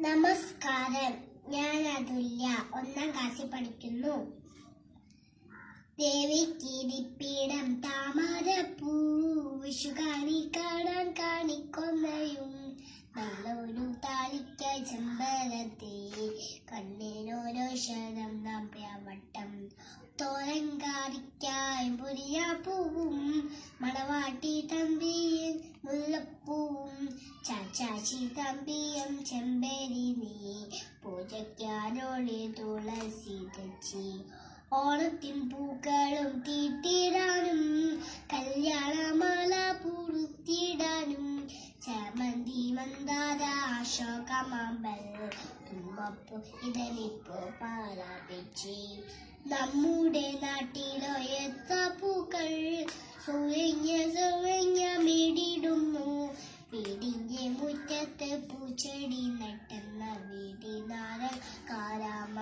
നമസ്കാരം, ഞാൻ അതുല്യ, 1ാം ക്ലാസ്സിൽ പഠിക്കുന്നു. ദേവിക്കിരിപ്പിടം താമരപ്പൂ, വിഷുകാണി കാണാൻ കാണിക്കൊന്നയും, നല്ലൊരു താളിക്കായി ചെമ്പരത്തി, കണ്ണിനോരോ ശരം നമ്പ്യാവട്ടം, തോരങ്കാരിക്കായി മുരിയാപ്പൂവും, മണവാട്ടി തമ്പിയും മുല്ലപ്പൂവും, ചാച്ചാച്ചി തമ്പിയും ചെമ്പേരി നീ, പൂജയ്ക്കാനോളി തുളസി തെച്ചി, ഓണത്തിൻ പൂക്കളും തീട്ടിടാനും, കല്യാണമാല പൂർത്തിടാനും, ചമന്തി മന്ദാര അശോകമാമ്പൽ തുമ്പപ്പൂ ഇതളിപ്പൂ പാലാപിച്ചി. നമ്മുടെ നാട്ടിലോ എത്ര പൂക്കൾ സുവഞ്ഞ മേടിടുന്നു, വീടിന്റെ മുറ്റത്ത് പൂച്ചെടി നട്ടെന്ന വീടിനാരൻ കാരാമ